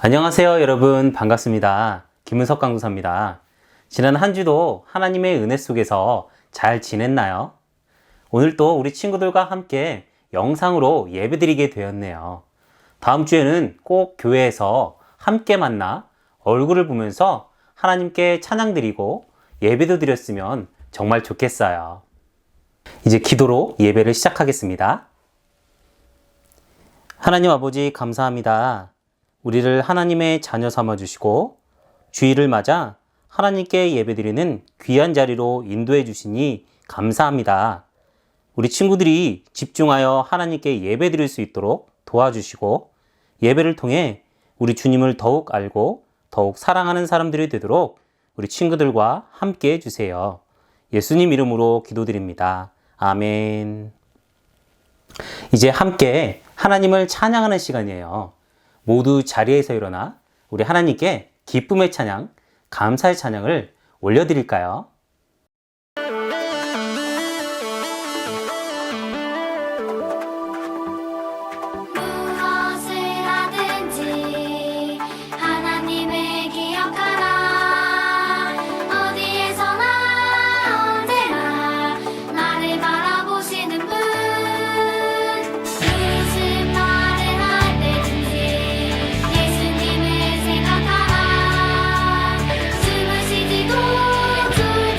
안녕하세요 여러분, 반갑습니다. 김은석 강도사입니다. 지난 한 주도 하나님의 은혜 속에서 잘 지냈나요? 오늘 또 우리 친구들과 함께 영상으로 예배드리게 되었네요. 다음 주에는 꼭 교회에서 함께 만나 얼굴을 보면서 하나님께 찬양드리고 예배도 드렸으면 정말 좋겠어요. 이제 기도로 예배를 시작하겠습니다. 하나님 아버지, 감사합니다. 우리를 하나님의 자녀 삼아주시고 주일을 맞아 하나님께 예배드리는 귀한 자리로 인도해 주시니 감사합니다. 우리 친구들이 집중하여 하나님께 예배드릴 수 있도록 도와주시고 예배를 통해 우리 주님을 더욱 알고 더욱 사랑하는 사람들이 되도록 우리 친구들과 함께 해주세요. 예수님 이름으로 기도드립니다. 아멘. 이제 함께 하나님을 찬양하는 시간이에요. 모두 자리에서 일어나 우리 하나님께 기쁨의 찬양, 감사의 찬양을 올려드릴까요? 무엇을 하든지 하나님을 기억하라. 어디에서나 언제나 나를 바라보시는 분. 무슨 말을 할 때든지 예수님을 생각하라. 숨을 쉬지도 주의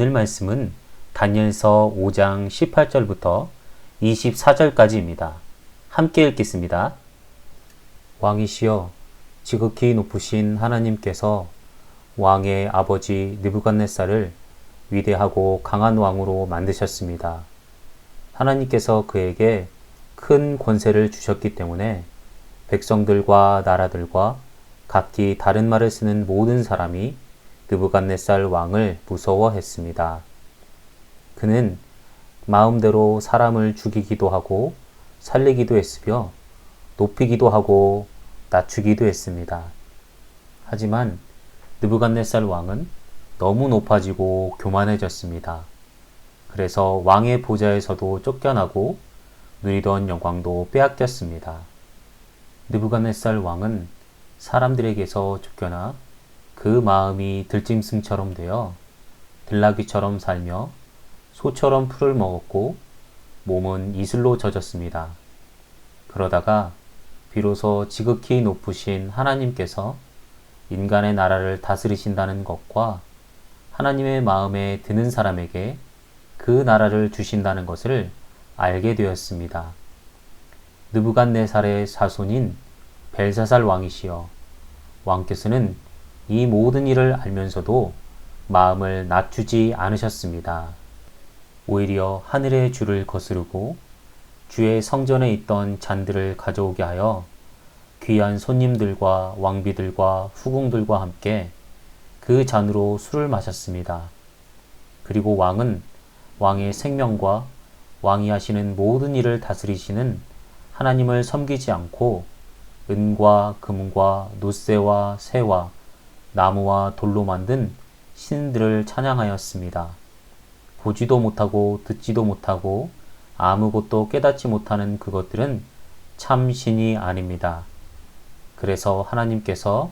오늘 말씀은 다니엘서 5장 18절부터 24절까지입니다. 함께 읽겠습니다. 왕이시여, 지극히 높으신 하나님께서 왕의 아버지 느부갓네살을 위대하고 강한 왕으로 만드셨습니다. 하나님께서 그에게 큰 권세를 주셨기 때문에 백성들과 나라들과 각기 다른 말을 쓰는 모든 사람이 느부갓네살 왕을 무서워했습니다. 그는 마음대로 사람을 죽이기도 하고 살리기도 했으며 높이기도 하고 낮추기도 했습니다. 하지만 느부갓네살 왕은 너무 높아지고 교만해졌습니다. 그래서 왕의 보좌에서도 쫓겨나고 누리던 영광도 빼앗겼습니다. 느부갓네살 왕은 사람들에게서 쫓겨나 그 마음이 들짐승처럼 되어 들나귀처럼 살며 소처럼 풀을 먹었고 몸은 이슬로 젖었습니다. 그러다가 비로소 지극히 높으신 하나님께서 인간의 나라를 다스리신다는 것과 하나님의 마음에 드는 사람에게 그 나라를 주신다는 것을 알게 되었습니다. 느부갓네살의 자손인 벨사살 왕이시여, 왕께서는 이 모든 일을 알면서도 마음을 낮추지 않으셨습니다. 오히려 하늘의 주를 거스르고 주의 성전에 있던 잔들을 가져오게 하여 귀한 손님들과 왕비들과 후궁들과 함께 그 잔으로 술을 마셨습니다. 그리고 왕은 왕의 생명과 왕이 하시는 모든 일을 다스리시는 하나님을 섬기지 않고 은과 금과 노새와 새와 나무와 돌로 만든 신들을 찬양하였습니다. 보지도 못하고 듣지도 못하고 아무것도 깨닫지 못하는 그것들은 참 신이 아닙니다. 그래서 하나님께서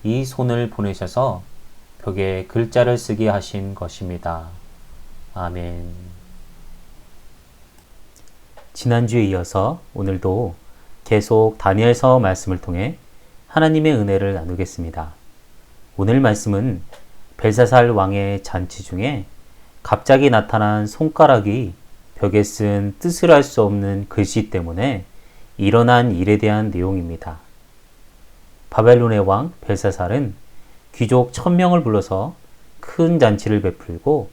이 손을 보내셔서 벽에 글자를 쓰게 하신 것입니다. 아멘. 지난주에 이어서 오늘도 계속 다니엘서 말씀을 통해 하나님의 은혜를 나누겠습니다. 오늘 말씀은 벨사살 왕의 잔치 중에 갑자기 나타난 손가락이 벽에 쓴 뜻을 알 수 없는 글씨 때문에 일어난 일에 대한 내용입니다. 바벨론의 왕 벨사살은 귀족 1000명을 불러서 큰 잔치를 베풀고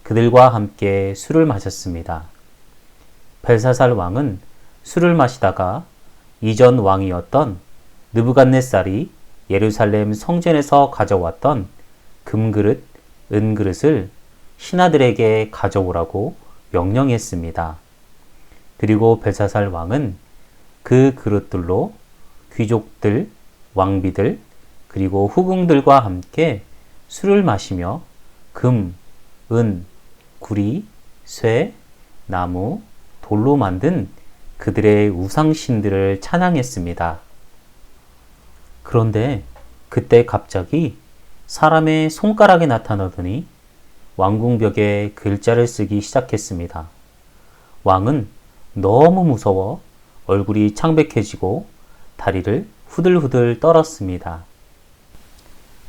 그들과 함께 술을 마셨습니다. 벨사살 왕은 술을 마시다가 이전 왕이었던 느부갓네살이 예루살렘 성전에서 가져왔던 금그릇, 은그릇을 신하들에게 가져오라고 명령했습니다. 그리고 벨사살 왕은 그 그릇들로 귀족들, 왕비들, 그리고 후궁들과 함께 술을 마시며 금, 은, 구리, 쇠, 나무, 돌로 만든 그들의 우상신들을 찬양했습니다. 그런데 그때 갑자기 사람의 손가락이 나타나더니 왕궁벽에 글자를 쓰기 시작했습니다. 왕은 너무 무서워 얼굴이 창백해지고 다리를 후들후들 떨었습니다.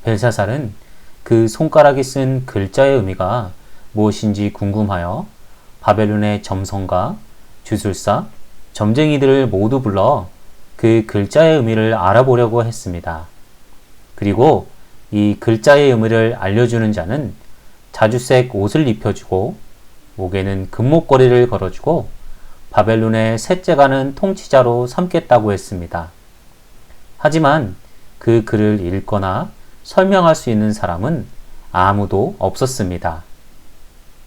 벨사살은 그 손가락이 쓴 글자의 의미가 무엇인지 궁금하여 바벨론의 점성가, 주술사, 점쟁이들을 모두 불러 그 글자의 의미를 알아보려고 했습니다. 그리고 이 글자의 의미를 알려주는 자는 자주색 옷을 입혀주고 목에는 금목걸이를 걸어주고 바벨론의 셋째 가는 통치자로 삼겠다고 했습니다. 하지만 그 글을 읽거나 설명할 수 있는 사람은 아무도 없었습니다.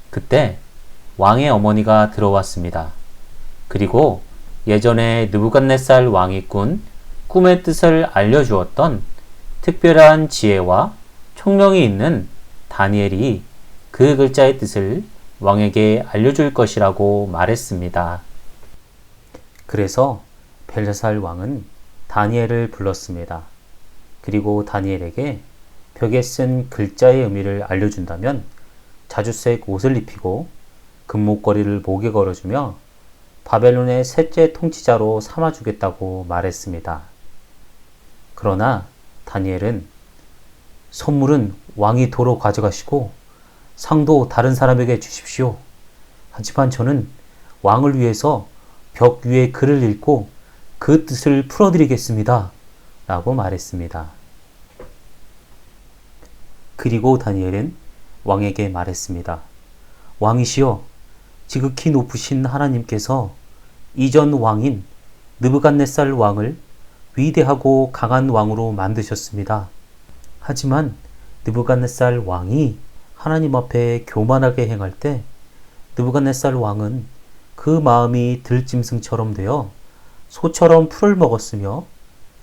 그때 왕의 어머니가 들어왔습니다. 그리고 예전에 느부갓네살 왕이 꾼 꿈의 뜻을 알려주었던 특별한 지혜와 총명이 있는 다니엘이 그 글자의 뜻을 왕에게 알려줄 것이라고 말했습니다. 그래서 벨사살 왕은 다니엘을 불렀습니다. 그리고 다니엘에게 벽에 쓴 글자의 의미를 알려준다면 자주색 옷을 입히고 금목걸이를 목에 걸어주며 바벨론의 셋째 통치자로 삼아주겠다고 말했습니다. 그러나 다니엘은 선물은 왕이 도로 가져가시고 상도 다른 사람에게 주십시오. 하지만 저는 왕을 위해서 벽 위에 글을 읽고 그 뜻을 풀어드리겠습니다. 라고 말했습니다. 그리고 다니엘은 왕에게 말했습니다. 왕이시여, 지극히 높으신 하나님께서 이전 왕인 느부갓네살 왕을 위대하고 강한 왕으로 만드셨습니다. 하지만 느부갓네살 왕이 하나님 앞에 교만하게 행할 때 느부갓네살 왕은 그 마음이 들짐승처럼 되어 소처럼 풀을 먹었으며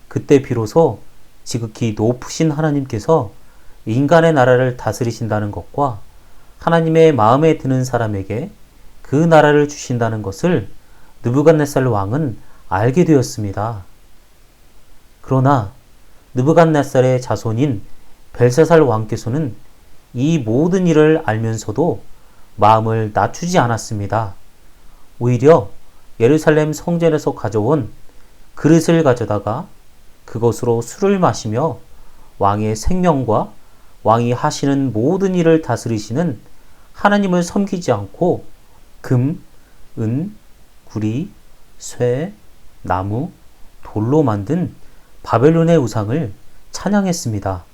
그때 비로소 지극히 높으신 하나님께서 인간의 나라를 다스리신다는 것과 하나님의 마음에 드는 사람에게 그 나라를 주신다는 것을 느부갓네살 왕은 알게 되었습니다. 그러나 느부갓네살의 자손인 벨사살 왕께서는 이 모든 일을 알면서도 마음을 낮추지 않았습니다. 오히려 예루살렘 성전에서 가져온 그릇을 가져다가 그것으로 술을 마시며 왕의 생명과 왕이 하시는 모든 일을 다스리시는 하나님을 섬기지 않고 금, 은, 구리, 쇠, 나무, 돌로 만든 바벨론의 우상을 찬양했습니다.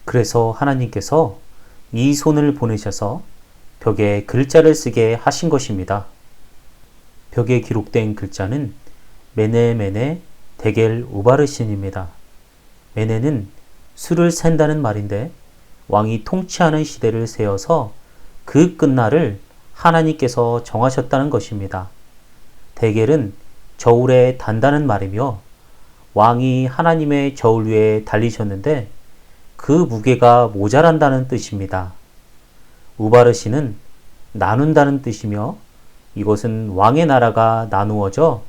그래서 하나님께서 이 손을 보내셔서 벽에 글자를 쓰게 하신 것입니다. 벽에 기록된 글자는 메네 데겔 우바르신입니다. 메네는 수를 센다는 말인데 왕이 통치하는 시대를 세어서 그 끝날을 하나님께서 정하셨다는 것입니다. 데겔은 저울에 단다는 말이며 왕이 하나님의 저울 위에 달리셨는데 그 무게가 모자란다는 뜻입니다. 우바르신은 나눈다는 뜻이며 이것은 왕의 나라가 나누어져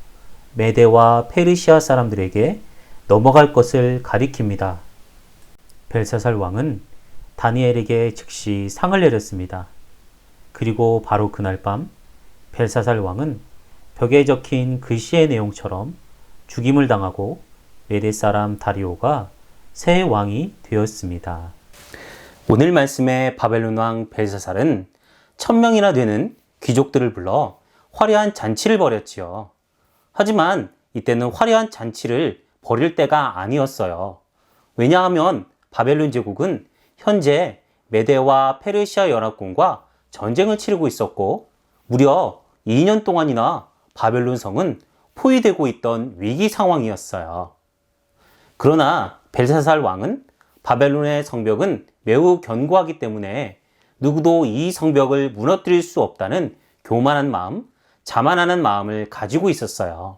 메데와 페르시아 사람들에게 넘어갈 것을 가리킵니다. 벨사살 왕은 다니엘에게 즉시 상을 내렸습니다. 그리고 바로 그날 밤 벨사살 왕은 벽에 적힌 글씨의 내용처럼 죽임을 당하고 메데 사람 다리오가 새 왕이 되었습니다. 오늘 말씀의 바벨론 왕 벨사살은 1000명이나 되는 귀족들을 불러 화려한 잔치를 벌였지요. 하지만 이때는 화려한 잔치를 벌일 때가 아니었어요. 왜냐하면 바벨론 제국은 현재 메데와 페르시아 연합군과 전쟁을 치르고 있었고 무려 2년 동안이나 바벨론 성은 포위되고 있던 위기 상황이었어요. 그러나 벨사살 왕은 바벨론의 성벽은 매우 견고하기 때문에 누구도 이 성벽을 무너뜨릴 수 없다는 교만한 마음, 자만하는 마음을 가지고 있었어요.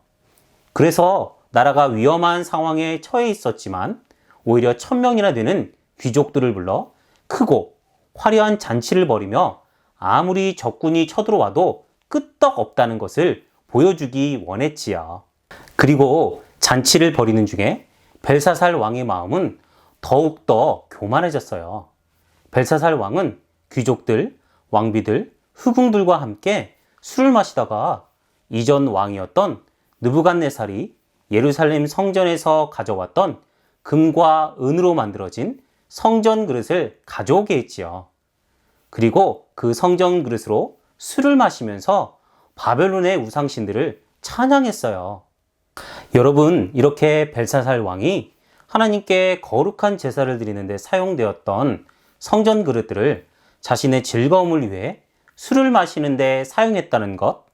그래서 나라가 위험한 상황에 처해 있었지만 오히려 1000명이나 되는 귀족들을 불러 크고 화려한 잔치를 벌이며 아무리 적군이 쳐들어와도 끄떡 없다는 것을 보여주기 원했지요. 그리고 잔치를 벌이는 중에 벨사살 왕의 마음은 더욱더 교만해졌어요. 벨사살 왕은 귀족들, 왕비들, 후궁들과 함께 술을 마시다가 이전 왕이었던 느부갓네살이 예루살렘 성전에서 가져왔던 금과 은으로 만들어진 성전 그릇을 가져오게 했지요. 그리고 그 성전 그릇으로 술을 마시면서 바벨론의 우상신들을 찬양했어요. 여러분, 이렇게 벨사살 왕이 하나님께 거룩한 제사를 드리는데 사용되었던 성전 그릇들을 자신의 즐거움을 위해 술을 마시는데 사용했다는 것,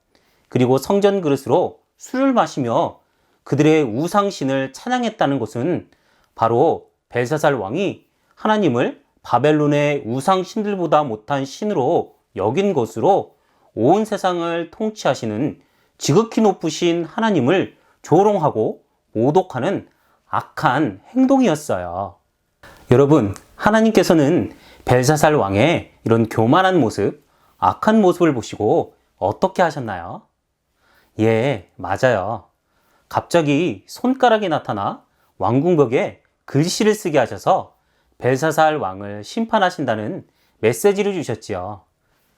그리고 성전 그릇으로 술을 마시며 그들의 우상신을 찬양했다는 것은 바로 벨사살 왕이 하나님을 바벨론의 우상신들보다 못한 신으로 여긴 것으로 온 세상을 통치하시는 지극히 높으신 하나님을 조롱하고 모독하는 악한 행동이었어요. 여러분, 하나님께서는 벨사살 왕의 이런 교만한 모습, 악한 모습을 보시고 어떻게 하셨나요? 예, 맞아요. 갑자기 손가락이 나타나 왕궁벽에 글씨를 쓰게 하셔서 벨사살 왕을 심판하신다는 메시지를 주셨지요.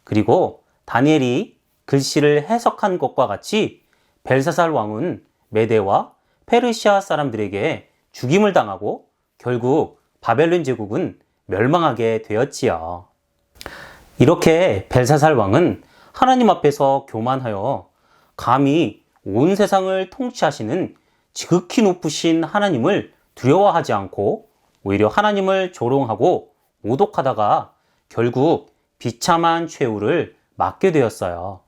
그리고 다니엘이 글씨를 해석한 것과 같이 벨사살 왕은 메데와 페르시아 사람들에게 죽임을 당하고 결국 바벨론 제국은 멸망하게 되었지요. 이렇게 벨사살 왕은 하나님 앞에서 교만하여 감히 온 세상을 통치하시는 지극히 높으신 하나님을 두려워하지 않고 오히려 하나님을 조롱하고 모독하다가 결국 비참한 최후를 맞게 되었어요.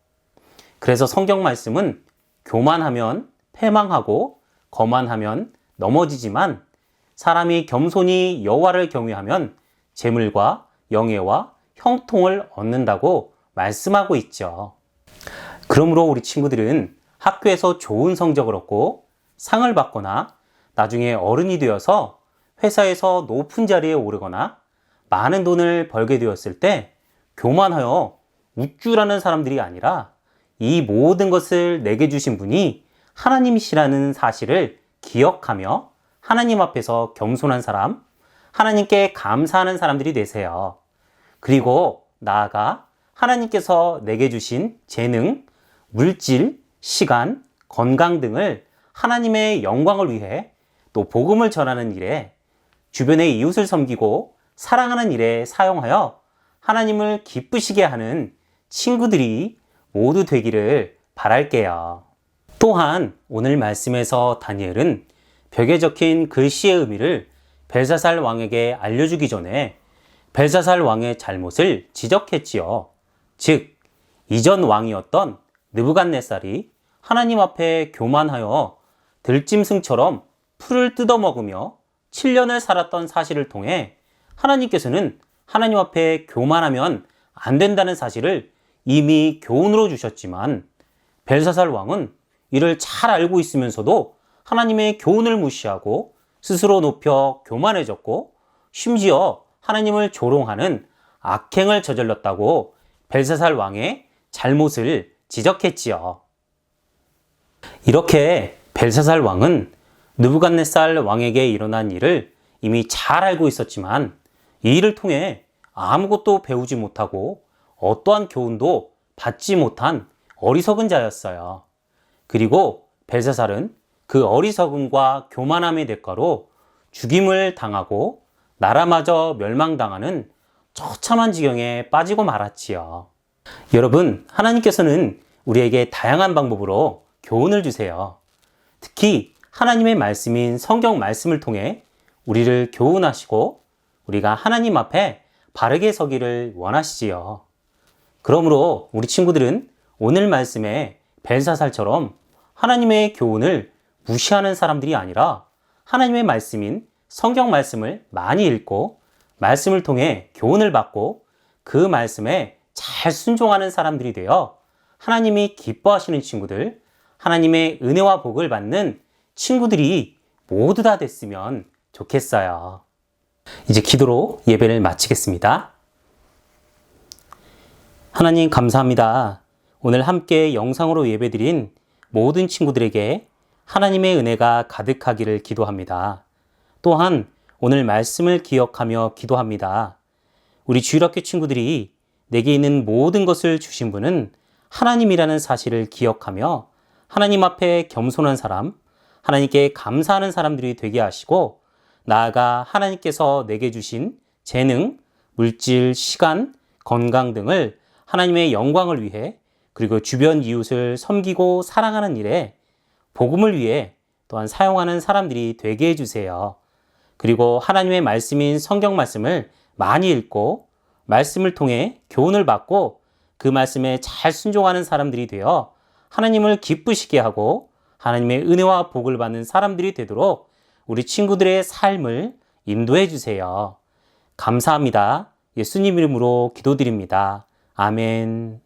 그래서 성경 말씀은 교만하면 패망하고 거만하면 넘어지지만 사람이 겸손히 여호와를 경외하면 재물과 영예와 형통을 얻는다고 말씀하고 있죠. 그러므로 우리 친구들은 학교에서 좋은 성적을 얻고 상을 받거나 나중에 어른이 되어서 회사에서 높은 자리에 오르거나 많은 돈을 벌게 되었을 때 교만하여 우쭐하는 사람들이 아니라 이 모든 것을 내게 주신 분이 하나님이시라는 사실을 기억하며 하나님 앞에서 겸손한 사람, 하나님께 감사하는 사람들이 되세요. 그리고 나아가 하나님께서 내게 주신 재능, 물질, 시간, 건강 등을 하나님의 영광을 위해 또 복음을 전하는 일에 주변의 이웃을 섬기고 사랑하는 일에 사용하여 하나님을 기쁘시게 하는 친구들이 모두 되기를 바랄게요. 또한 오늘 말씀에서 다니엘은 벽에 적힌 글씨의 의미를 벨사살 왕에게 알려주기 전에 벨사살 왕의 잘못을 지적했지요. 즉, 이전 왕이었던 느부갓네살이 하나님 앞에 교만하여 들짐승처럼 풀을 뜯어먹으며 7년을 살았던 사실을 통해 하나님께서는 하나님 앞에 교만하면 안 된다는 사실을 이미 교훈으로 주셨지만 벨사살 왕은 이를 잘 알고 있으면서도 하나님의 교훈을 무시하고 스스로 높여 교만해졌고 심지어 하나님을 조롱하는 악행을 저질렀다고 벨사살 왕의 잘못을 지적했지요. 이렇게 벨사살 왕은 느부갓네살 왕에게 일어난 일을 이미 잘 알고 있었지만 이 일을 통해 아무것도 배우지 못하고 어떠한 교훈도 받지 못한 어리석은 자였어요. 그리고 벨사살은 그 어리석음과 교만함의 대가로 죽임을 당하고 나라마저 멸망당하는 처참한 지경에 빠지고 말았지요. 여러분, 하나님께서는 우리에게 다양한 방법으로 교훈을 주세요. 특히 하나님의 말씀인 성경 말씀을 통해 우리를 교훈하시고 우리가 하나님 앞에 바르게 서기를 원하시지요. 그러므로 우리 친구들은 오늘 말씀에 벨사살처럼 하나님의 교훈을 무시하는 사람들이 아니라 하나님의 말씀인 성경 말씀을 많이 읽고 말씀을 통해 교훈을 받고 그 말씀에 잘 순종하는 사람들이 되어 하나님이 기뻐하시는 친구들, 하나님의 은혜와 복을 받는 친구들이 모두 다 됐으면 좋겠어요. 이제 기도로 예배를 마치겠습니다. 하나님 감사합니다. 오늘 함께 영상으로 예배드린 모든 친구들에게 하나님의 은혜가 가득하기를 기도합니다. 또한 오늘 말씀을 기억하며 기도합니다. 우리 주일학교 친구들이 내게 있는 모든 것을 주신 분은 하나님이라는 사실을 기억하며 하나님 앞에 겸손한 사람, 하나님께 감사하는 사람들이 되게 하시고 나아가 하나님께서 내게 주신 재능, 물질, 시간, 건강 등을 하나님의 영광을 위해 그리고 주변 이웃을 섬기고 사랑하는 일에 복음을 위해 또한 사용하는 사람들이 되게 해주세요. 그리고 하나님의 말씀인 성경 말씀을 많이 읽고 말씀을 통해 교훈을 받고 그 말씀에 잘 순종하는 사람들이 되어 하나님을 기쁘시게 하고 하나님의 은혜와 복을 받는 사람들이 되도록 우리 친구들의 삶을 인도해 주세요. 감사합니다. 예수님 이름으로 기도드립니다. 아멘.